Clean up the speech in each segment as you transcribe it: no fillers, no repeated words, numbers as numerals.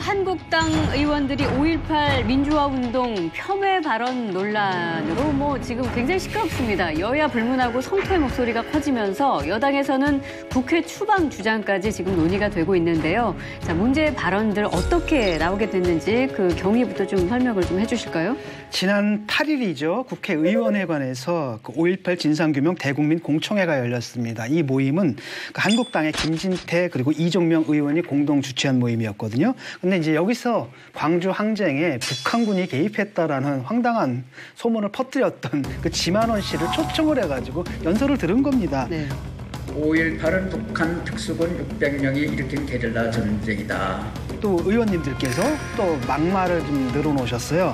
한국당 의원들이 5.18 민주화운동 폄훼 발언 논란으로 지금 굉장히 시끄럽습니다. 여야 불문하고 성토의 목소리가 커지면서 여당에서는 국회 추방 주장까지 지금 논의가 되고 있는데요. 자, 문제의 발언들 어떻게 나오게 됐는지 그 경위부터 좀 설명을 좀 해주실까요? 지난 8일이죠. 국회의원회관에서 5.18 진상규명 대국민 공청회가 열렸습니다. 이 모임은 한국당의 김진태 그리고 이종명 의원이 공동 주최한 모임이었거든요. 근데 이제 여기서 광주 항쟁에 북한군이 개입했다라는 황당한 소문을 퍼뜨렸던 그 지만원 씨를 초청을 해가지고 연설을 들은 겁니다. 네. 5.18은 북한 특수군 600명이 일으킨 게릴라 전쟁이다. 또 의원님들께서 또 막말을 좀 늘어놓으셨어요.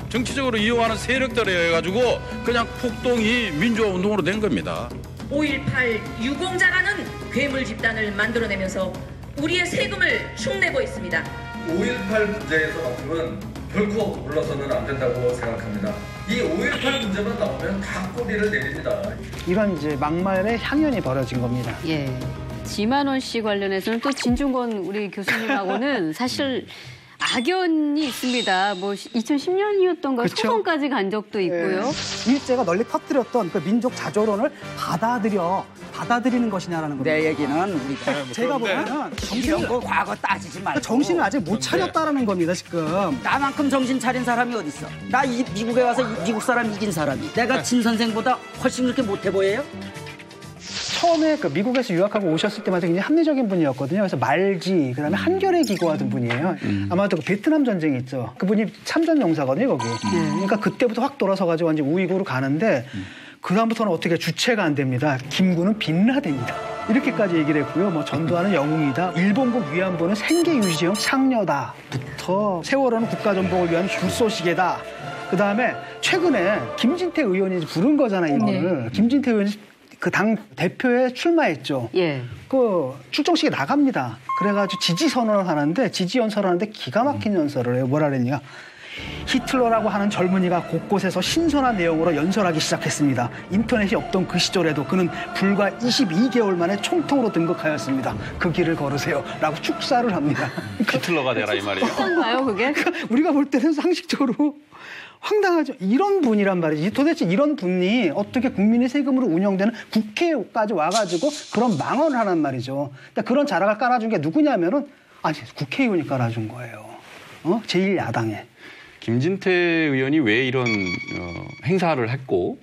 정치적으로 이용하는 세력들에 해가지고 그냥 폭동이 민주화 운동으로 된 겁니다. 5.18 유공자라는 괴물 집단을 만들어내면서 우리의 세금을 축내고 있습니다. 5.18 문제에서만큼은 결코 물러서는 안 된다고 생각합니다. 이 5.18 문제만 나오면 다 꼬리를 내립니다. 이런 이제 막말의 향연이 벌어진 겁니다. 예. 지만원 씨 관련해서는 또 진중권 우리 교수님하고는 사실 악연이 있습니다. 2010년이었던가 그렇죠? 소송까지 간 적도 있고요. 일제가 널리 퍼뜨렸던 그 민족 자조론을 받아들이는 것이냐라는 겁니다. 내 얘기는 우리 제가 보면은 이런 거 과거 따지지 말고 정신을 아직 못 차렸다라는 겁니다, 지금. 나만큼 정신 차린 사람이 어딨어? 나 미국에 와서 미국 사람 이긴 사람이. 내가 진 선생보다 훨씬 그렇게 못해 보여요? 처음에 미국에서 유학하고 오셨을 때마다 굉장히 합리적인 분이었거든요. 그래서 말지, 그다음에 한겨레 기고하던 분이에요. 아마도 베트남 전쟁이 있죠. 그분이 참전 용사거든요, 거기. 그러니까 그때부터 확 돌아서가지고 완전 우이구로 가는데 그다음부터는 어떻게 주체가 안 됩니다. 김구는 빈라덴이다. 이렇게까지 얘기를 했고요. 전두환은 영웅이다. 일본군 위안부는 생계 유지형 상녀다부터 세월호는 국가전복을 위한 굴소시개다. 그다음에 최근에 김진태 의원이 부른 거잖아요, 이거를. 김진태 의원이 그 당 대표에 출마했죠. 예. 그 출정식에 나갑니다. 그래가지고 지지 선언을 하는데 지지 연설을 하는데 기가 막힌 연설을 해요. 뭐라 그랬냐? 히틀러라고 하는 젊은이가 곳곳에서 신선한 내용으로 연설하기 시작했습니다. 인터넷이 없던 그 시절에도 그는 불과 22개월 만에 총통으로 등극하였습니다. 그 길을 걸으세요. 라고 축사를 합니다. 히틀러가 되라 이 말이에요. 어떤가요, 그게? 우리가 볼 때는 상식적으로 황당하죠. 이런 분이란 말이지. 도대체 이런 분이 어떻게 국민의 세금으로 운영되는 국회까지 와가지고 그런 망언을 하란 말이죠. 그러니까 그런 자락을 깔아준 게 누구냐면은 국회의원이 깔아준 거예요. 제1야당에. 김진태 의원이 왜 이런 행사를 했고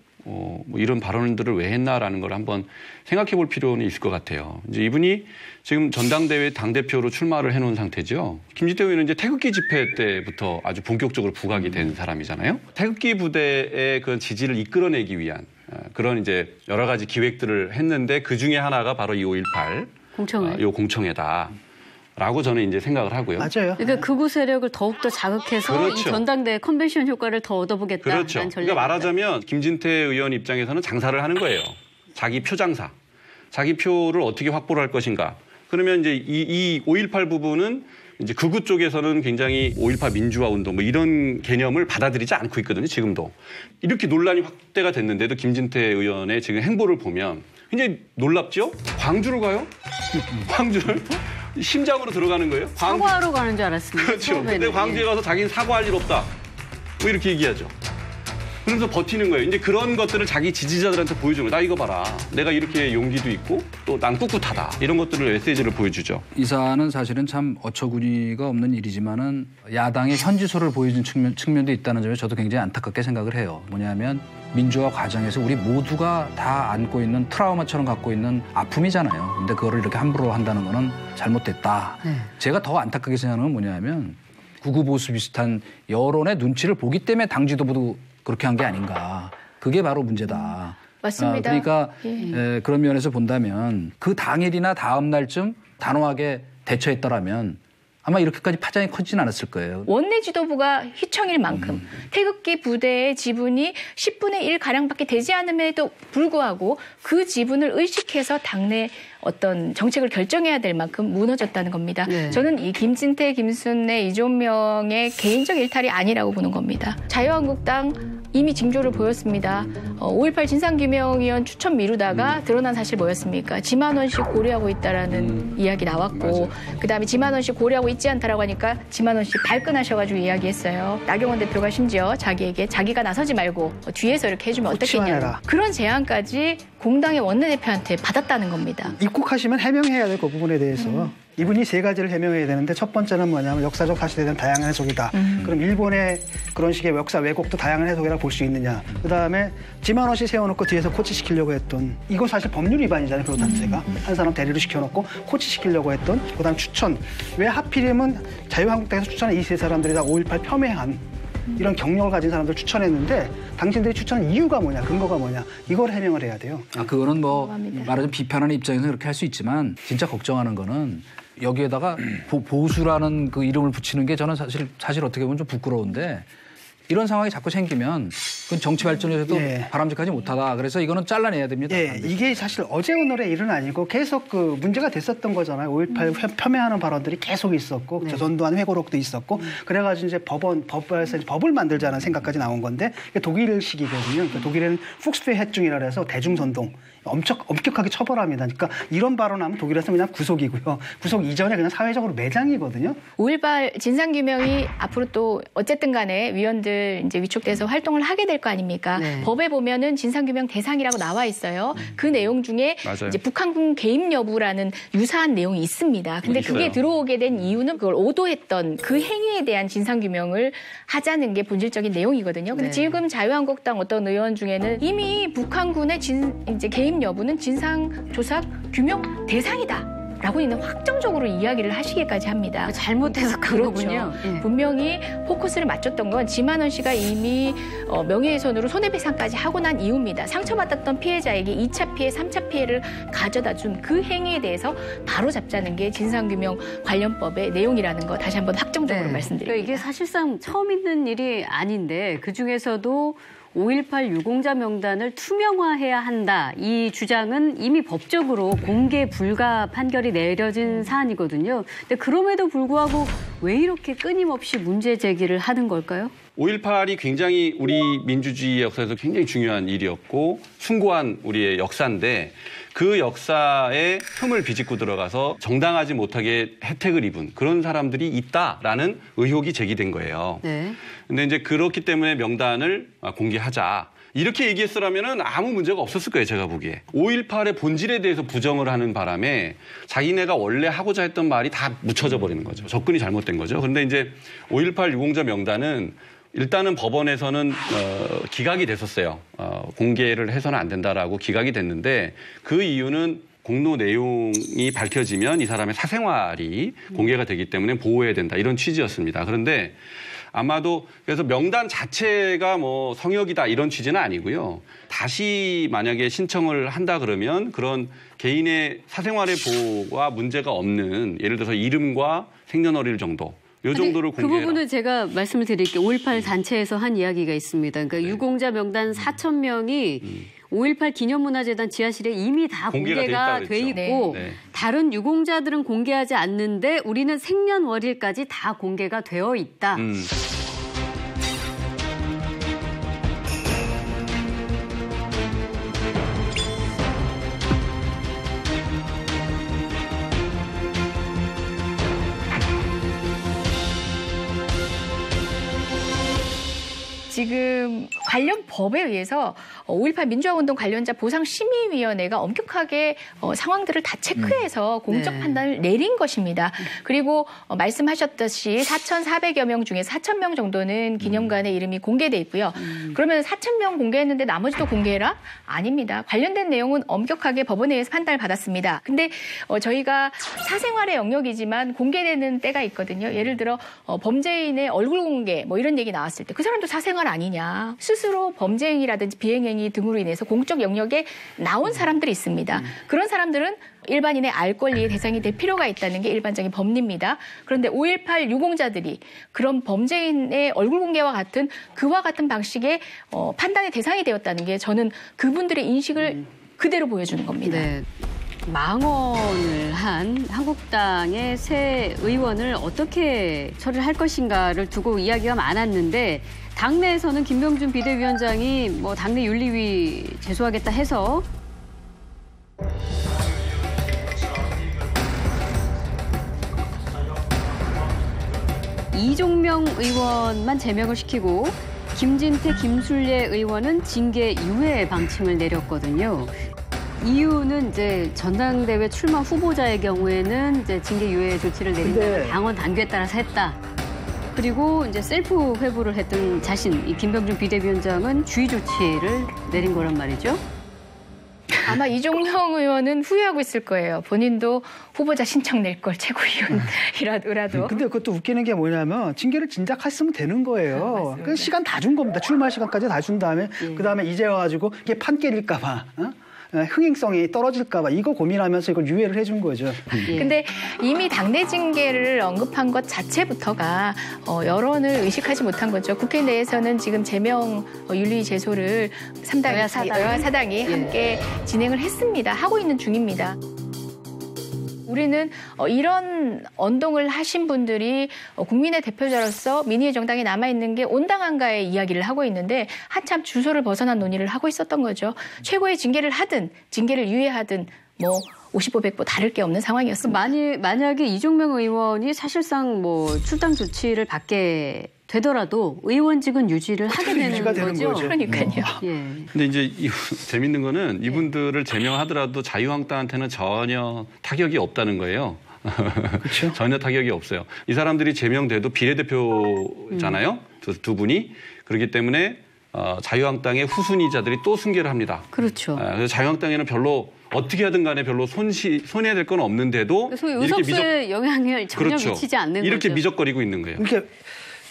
이런 발언들을 왜 했나라는 걸 한번 생각해 볼 필요는 있을 것 같아요. 이제 이분이 지금 전당대회 당대표로 출마를 해놓은 상태죠. 김진태 의원은 이제 태극기 집회 때부터 아주 본격적으로 부각이 된 사람이잖아요. 태극기 부대의 그런 지지를 이끌어내기 위한 그런 이제 여러 가지 기획들을 했는데 그 중에 하나가 바로 이 5.18 공청회. 요 공청회다. 라고 저는 이제 생각을 하고요. 맞아요. 그러니까 극우 세력을 더욱더 자극해서 그렇죠. 이 전당대회 컨벤션 효과를 더 얻어보겠다는 그렇죠. 전략. 그러니까 말하자면 김진태 의원 입장에서는 장사를 하는 거예요. 자기 표 장사. 자기 표를 어떻게 확보를 할 것인가. 그러면 이제 이 5.18 부분은 이제 극우 쪽에서는 굉장히 5.18 민주화 운동 이런 개념을 받아들이지 않고 있거든요. 지금도. 이렇게 논란이 확대가 됐는데도 김진태 의원의 지금 행보를 보면 굉장히 놀랍죠? 광주를 가요? 광주를? 심장으로 들어가는 거예요? 사과하러 가는 줄 알았습니다. 그렇죠. 근데 광주에 가서 자기는 사과할 일 없다. 뭐 이렇게 얘기하죠. 그러면서 버티는 거예요. 이제 그런 것들을 자기 지지자들한테 보여주는 거예요. 나 이거 봐라. 내가 이렇게 용기도 있고 또 난 꿋꿋하다. 이런 것들을 메시지를 보여주죠. 이 사안은 사실은 참 어처구니가 없는 일이지만은 야당의 현지소를 보여준 측면도 있다는 점에 저도 굉장히 안타깝게 생각을 해요. 뭐냐면 민주화 과정에서 우리 모두가 다 안고 있는 트라우마처럼 갖고 있는 아픔이잖아요. 근데 그거를 이렇게 함부로 한다는 거는 잘못됐다. 제가 더 안타깝게 생각하는 건 뭐냐면 극우 보수 비슷한 여론의 눈치를 보기 때문에 당 지도부도 그렇게 한 게 아닌가. 그게 바로 문제다. 맞습니다. 그러니까 그런 면에서 본다면 그 당일이나 다음 날쯤 단호하게 대처했더라면 아마 이렇게까지 파장이 커지진 않았을 거예요. 원내 지도부가 휘청일 만큼 태극기 부대의 지분이 10분의 1가량밖에 되지 않음에도 불구하고 그 지분을 의식해서 당내 어떤 정책을 결정해야 될 만큼 무너졌다는 겁니다. 네. 저는 이 김진태, 김순례, 이종명의 개인적 일탈이 아니라고 보는 겁니다. 자유한국당 이미 징조를 보였습니다. 5.18 진상규명위원 추천 미루다가 드러난 사실 뭐였습니까? 지만원 씨 고려하고 있다라는 이야기 나왔고 그다음에 지만원 씨 고려하고 있지 않다라고 하니까 지만원 씨 발끈하셔가지고 이야기했어요. 나경원 대표가 심지어 자기에게 자기가 나서지 말고 뒤에서 이렇게 해주면 어떻겠냐. 그런 제안까지 공당의 원내대표한테 받았다는 겁니다. 입국하시면 해명해야 될 그 부분에 대해서 이분이 세 가지를 해명해야 되는데 첫 번째는 뭐냐면 역사적 사실에 대한 다양한 해석이다. 그럼 일본의 그런 식의 역사 왜곡도 다양한 해석이라고 볼 수 있느냐. 그다음에 지만원 씨 세워놓고 뒤에서 코치시키려고 했던 이거 사실 법률 위반이잖아요. 그 단체가. 한 사람 대리로 시켜놓고 코치시키려고 했던 그다음 추천. 왜 하필이면 자유한국당에서 추천한 이 세 사람들이 다 5.18 폄훼한 이런 경력을 가진 사람들 추천했는데 당신들이 추천한 이유가 뭐냐, 근거가 뭐냐 이걸 해명을 해야 돼요. 그거는 뭐 말하자면 비판하는 입장에서 그렇게 할 수 있지만 진짜 걱정하는 거는 여기에다가 보수라는 그 이름을 붙이는 게 저는 사실 어떻게 보면 좀 부끄러운데 이런 상황이 자꾸 생기면 그건 정치 발전에서도 바람직하지 못하다. 그래서 이거는 잘라내야 됩니다. 이게 사실 어제 오늘의 일은 아니고 계속 그 문제가 됐었던 거잖아요. 5.18 폄훼하는 발언들이 계속 있었고 전두환 회고록도 있었고 그래가지고 이제 법에서 법을 만들자는 생각까지 나온 건데 독일식이거든요. 그러니까 독일에는 푹스페해중이라 해서 대중선동 엄격하게 처벌합니다. 그러니까 이런 발언하면 독일에서 그냥 구속이고요. 구속 이전에 그냥 사회적으로 매장이거든요. 5.18 진상규명이 앞으로 또 어쨌든 간에 위원들 이제 위촉돼서 활동을 하게 될 거 아닙니까? 법에 보면은 진상규명 대상이라고 나와 있어요. 그 내용 중에 이제 북한군 개입 여부라는 유사한 내용이 있습니다. 근데 그게 들어오게 된 이유는 그걸 오도했던 그 행위에 대한 진상규명을 하자는 게 본질적인 내용이거든요. 근데 지금 자유한국당 어떤 의원 중에는 이미 북한군의 이제 개입 여부는 진상조사 규명 대상이다. 라고 있는 확정적으로 이야기를 하시기까지 합니다. 잘못 해석한 거군요. 분명히 포커스를 맞췄던 건 지만원 씨가 이미 명예훼손으로 손해배상까지 하고 난 이유입니다. 상처받았던 피해자에게 2차 피해, 3차 피해를 가져다 준 그 행위에 대해서 바로 잡자는 게 진상규명 관련법의 내용이라는 거 다시 한번 확정적으로 말씀드립니다. 그러니까 이게 사실상 처음 있는 일이 아닌데 그중에서도 5.18 유공자 명단을 투명화해야 한다. 이 주장은 이미 법적으로 공개 불가 판결이 내려진 사안이거든요. 근데 그럼에도 불구하고 왜 이렇게 끊임없이 문제 제기를 하는 걸까요? 5.18이 굉장히 우리 민주주의 역사에서 굉장히 중요한 일이었고 숭고한 우리의 역사인데 그 역사에 흠을 비집고 들어가서 정당하지 못하게 혜택을 입은 그런 사람들이 있다라는 의혹이 제기된 거예요. 근데 이제 그렇기 때문에 명단을 공개하자. 이렇게 얘기했으라면 아무 문제가 없었을 거예요, 제가 보기에. 5.18의 본질에 대해서 부정을 하는 바람에 자기네가 원래 하고자 했던 말이 다 묻혀져 버리는 거죠. 접근이 잘못된 거죠. 그런데 이제 5.18 유공자 명단은 일단은 법원에서는 기각이 됐었어요. 공개를 해서는 안 된다라고 기각이 됐는데 그 이유는 공로 내용이 밝혀지면 이 사람의 사생활이 공개가 되기 때문에 보호해야 된다. 이런 취지였습니다. 그런데 아마도 그래서 명단 자체가 뭐 성역이다 이런 취지는 아니고요. 다시 만약에 신청을 한다 그러면 그런 개인의 사생활의 보호가 문제가 없는 예를 들어서 이름과 생년월일 정도 요 정도를 공개해라. 그 부분은 제가 말씀을 드릴게요. 5.18 단체에서 한 이야기가 있습니다. 그러니까 유공자 명단 4,000명이 5.18 기념문화재단 지하실에 이미 다 공개가 돼 있고 다른 유공자들은 공개하지 않는데 우리는 생년월일까지 다 공개가 되어 있다. 지금 관련 법에 의해서 5.18 민주화운동 관련자 보상심의위원회가 엄격하게 상황들을 다 체크해서 공적 판단을 내린 것입니다. 그리고 말씀하셨듯이 4,400여 명 중에서 4,000명 정도는 기념관의 이름이 공개돼 있고요. 그러면 4,000명 공개했는데 나머지도 공개해라? 아닙니다. 관련된 내용은 엄격하게 법원에 의해서 판단을 받았습니다. 근데 저희가 사생활의 영역이지만 공개되는 때가 있거든요. 예를 들어 범죄인의 얼굴 공개 뭐 이런 얘기 나왔을 때 그 사람도 사생활 아니냐. 스스로 범죄행위라든지 비행행위 등으로 인해서 공적 영역에 나온 사람들이 있습니다. 그런 사람들은 일반인의 알 권리의 대상이 될 필요가 있다는 게 일반적인 법리입니다. 그런데 5.18 유공자들이 그런 범죄인의 얼굴 공개와 같은 그와 같은 방식의 판단의 대상이 되었다는 게 저는 그분들의 인식을 그대로 보여주는 겁니다. 망언을 한 한국당의 새 의원을 어떻게 처리를 할 것인가를 두고 이야기가 많았는데 당내에서는 김병준 비대위원장이 뭐 당내 윤리위 제소하겠다 해서 이종명 의원만 제명을 시키고 김진태, 김술래 의원은 징계 유예 방침을 내렸거든요. 이유는 이제 전당대회 출마 후보자의 경우에는 이제 징계 유예 조치를 내린다는 당원 당규에 따라서 했다. 그리고 이제 셀프 회부를 했던 자신, 이 김병준 비대위원장은 주의 조치를 내린 거란 말이죠. 아마 이종명 의원은 후회하고 있을 거예요. 본인도 후보자 신청 낼 걸 최고위원이라도. 근데 그것도 웃기는 게 뭐냐면 징계를 진작 했으면 되는 거예요. 그 시간 다 준 겁니다. 출마 시간까지 다 준 다음에 그다음에 이제 와가지고 이게 판 깨질까 봐. 흥행성이 떨어질까 봐 이거 고민하면서 이걸 유예를 해준 거죠. 근데 이미 당내 징계를 언급한 것 자체부터가 여론을 의식하지 못한 거죠. 국회 내에서는 지금 제명 윤리 제소를 여야 사당이 함께 진행을 했습니다. 하고 있는 중입니다. 우리는 이런 언동을 하신 분들이 국민의 대표자로서 민의의 정당에 남아있는 게 온당한가의 이야기를 하고 있는데 한참 주소를 벗어난 논의를 하고 있었던 거죠. 최고의 징계를 하든 징계를 유예하든 뭐 50보 100보 다를 게 없는 상황이었습니다. 만약에 이종명 의원이 사실상 뭐 출당 조치를 받게 되더라도 의원직은 유지를 하게 되는 거죠. 그러니까요. 근데 이제 재밌는 거는 이분들을 제명하더라도 자유한국당한테는 전혀 타격이 없다는 거예요. 그렇죠. 전혀 타격이 없어요. 이 사람들이 제명돼도 비례대표잖아요. 두 분이. 그렇기 때문에 자유한국당의 후순위자들이 또 승계를 합니다. 그렇죠. 그래서 자유한국당에는 별로 어떻게 하든 간에 별로 손해될 건 없는데도 소위 의석수에 영향을 전혀 미치지 않는 이렇게 거죠. 미적거리고 있는 거예요.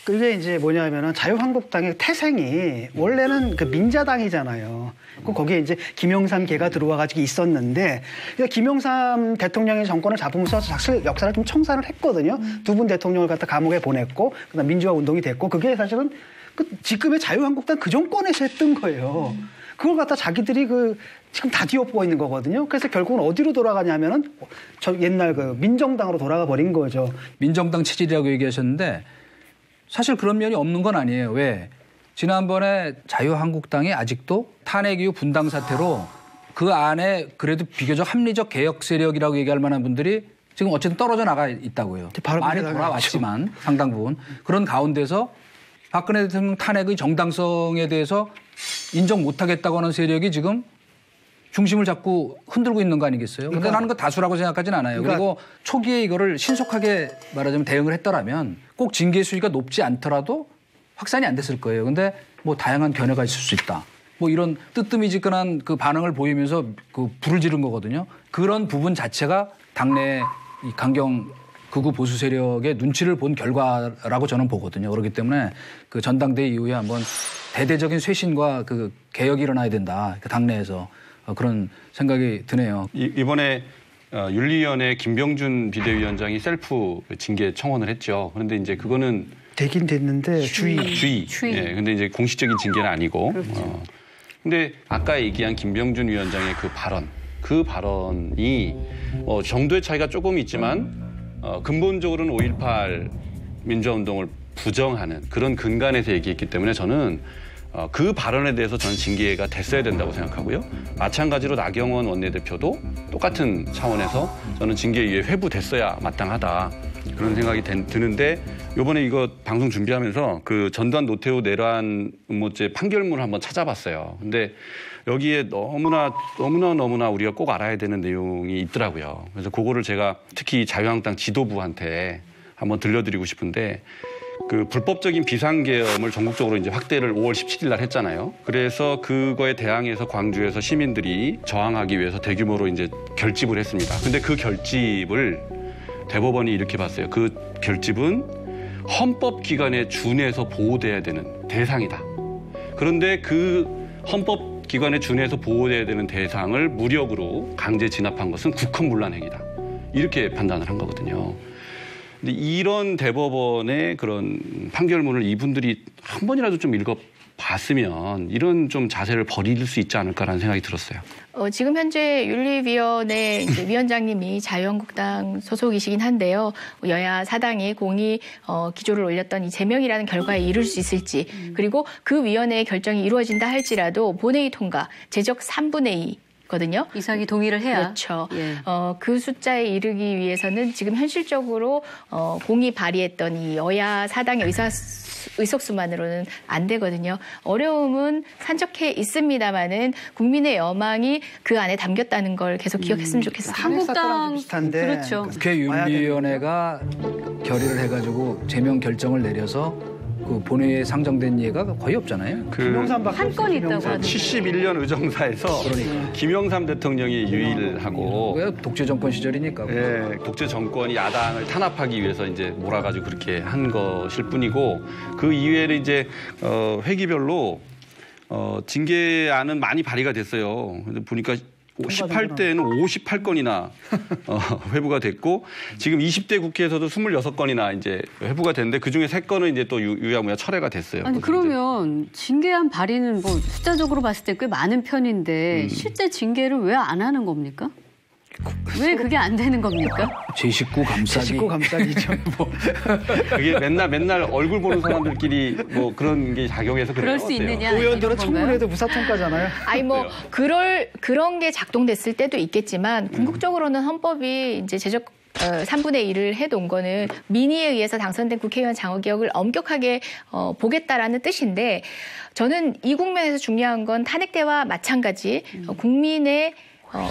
그게 이제 뭐냐면은 자유한국당의 태생이 원래는 그 민자당이잖아요. 거기에 이제 김영삼 계가 들어와가지고 있었는데 김영삼 대통령이 정권을 잡으면서 사실 역사를 좀 청산을 했거든요. 두 분 대통령을 갖다 감옥에 보냈고 그다음 민주화 운동이 됐고 그게 사실은 지금의 자유한국당 그 정권에서 했던 거예요. 그걸 갖다 자기들이 지금 다 뒤엎고 있는 거거든요. 그래서 결국은 어디로 돌아가냐면은 저 옛날 민정당으로 돌아가 버린 거죠. 민정당 체질이라고 얘기하셨는데 사실 그런 면이 없는 건 아니에요. 왜? 지난번에 자유한국당이 아직도 탄핵 이후 분당 사태로 그 안에 그래도 비교적 합리적 개혁 세력이라고 얘기할 만한 분들이 지금 어쨌든 떨어져 나가 있다고요. 많이 돌아왔지만 상당 부분. 그런 가운데서 박근혜 대통령 탄핵의 정당성에 대해서 인정 못하겠다고 하는 세력이 지금 중심을 잡고 흔들고 있는 거 아니겠어요? 근데 나는 그 다수라고 생각하진 않아요. 그리고 초기에 이거를 신속하게 말하자면 대응을 했더라면 꼭 징계 수위가 높지 않더라도 확산이 안 됐을 거예요. 근데 뭐 다양한 견해가 있을 수 있다. 뭐 이런 뜨뜨미지근한 그 반응을 보이면서 불을 지른 거거든요. 그런 부분 자체가 당내 이 강경 극우 보수 세력의 눈치를 본 결과라고 저는 보거든요. 그렇기 때문에 그 전당대회 이후에 한번 대대적인 쇄신과 그 개혁이 일어나야 된다. 그 당내에서 그런 생각이 드네요. 이번에 윤리위원회 김병준 비대위원장이 셀프 징계 청원을 했죠. 그런데 이제 그거는 되긴 됐는데 주의. 예, 근데 이제 공식적인 징계는 아니고. 그렇죠. 근데 아까 얘기한 김병준 위원장의 그 발언이 정도의 차이가 조금 있지만 근본적으로는 5.18 민주화운동을 부정하는 그런 근간에서 얘기했기 때문에 저는 그 발언에 대해서 저는 징계가 됐어야 된다고 생각하고요. 마찬가지로 나경원 원내대표도 똑같은 차원에서 저는 징계위에 회부됐어야 마땅하다. 그런 생각이 드는데 이번에 이거 방송 준비하면서 그 전두환 노태우 내란 음모죄 판결문을 한번 찾아봤어요. 근데 여기에 너무나 우리가 꼭 알아야 되는 내용이 있더라고요. 그래서 그거를 제가 특히 자유한국당 지도부한테 한번 들려드리고 싶은데 그 불법적인 비상계엄을 전국적으로 이제 확대를 5월 17일 날 했잖아요. 그래서 그거에 대항해서 광주에서 시민들이 저항하기 위해서 대규모로 이제 결집을 했습니다. 근데 그 결집을 대법원이 이렇게 봤어요. 그 결집은 헌법기관에 준해서 보호돼야 되는 대상이다. 그런데 그 헌법기관에 준해서 보호돼야 되는 대상을 무력으로 강제 진압한 것은 국헌문란 행위다. 이렇게 판단을 한 거거든요. 근데 이런 대법원의 그런 판결문을 이분들이 한 번이라도 좀 봤으면 이런 좀 자세를 버릴 수 있지 않을까라는 생각이 들었어요. 지금 현재 윤리위원회 이제 위원장님이 자유한국당 소속이시긴 한데요. 여야 사당이 공히 기조를 올렸던 이 제명이라는 결과에 이를 수 있을지, 그리고 그 위원회의 결정이 이루어진다 할지라도 본회의 통과, 제적 3분의 2. 거든요. 이상이 동의를 해야. 그렇죠. 예. 그 숫자에 이르기 위해서는 지금 현실적으로 공이 발의했던 이 여야 사당의 의석수만으로는 안 되거든요. 어려움은 산적해 있습니다만은 국민의 여망이 그 안에 담겼다는 걸 계속 기억했으면 좋겠습니다. 한국당 비슷한데 그렇죠. 국회 윤리위원회가 결의를 해가지고 제명 결정을 내려서 그 본회의에 상정된 예가 거의 없잖아요. 한 건 있다고 하던데. 71년 의정사에서 김영삼 대통령이 유일하고 독재 정권 시절이니까. 예, 독재 정권이 야당을 탄압하기 위해서 이제 몰아가지고 그렇게 한 것일 뿐이고, 그 이외에는 이제 회기별로 징계안은 많이 발의가 됐어요. 근데 보니까 18대에는 58건이나 회부가 됐고, 지금 20대 국회에서도 26건이나 이제 회부가 됐는데, 그 중에 3건은 이제 또 유야무야 철회가 됐어요. 아니, 그러면 징계안 발의는 뭐 숫자적으로 봤을 때 꽤 많은 편인데 실제 징계를 왜 안 하는 겁니까? 왜 그게 안 되는 겁니까? 제19 감싸기. 제19 감싸기죠. 뭐. 그게 맨날 얼굴 보는 사람들끼리 뭐 그런 게 작용해서 그래요. 그럴 수 있느냐? 의원들은 청문회도 무사통과잖아요. 아니 뭐 그런 게 작동됐을 때도 있겠지만 궁극적으로는 헌법이 이제 제적 3분의 1을 해놓은 거는 민의에 의해서 당선된 국회의원 장악개혁을 엄격하게 보겠다라는 뜻인데, 저는 이 국면에서 중요한 건 탄핵 때와 마찬가지 국민의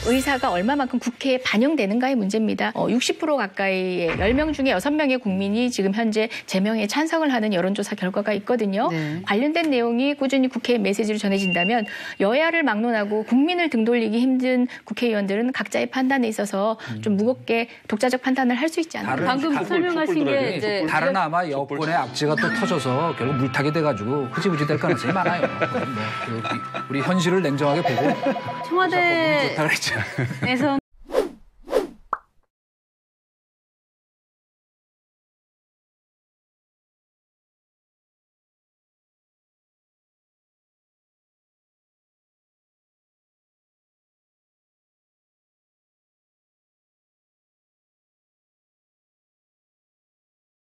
의사가 얼마만큼 국회에 반영되는가의 문제입니다. 60% 가까이의 10명 중에 6명의 국민이 지금 현재 제명에 찬성을 하는 여론조사 결과가 있거든요. 네. 관련된 내용이 꾸준히 국회에 메시지로 전해진다면 여야를 막론하고 국민을 등돌리기 힘든 국회의원들은 각자의 판단에 있어서 좀 무겁게 독자적 판단을 할 수 있지 않을까. 방금 설명하신 게 이제 다른 아마 여권의 악재가 또 터져서 결국 물타기 돼가지고 흐지부지 될 가능성이 많아요. 뭐 우리 현실을 냉정하게 보고 청와대에서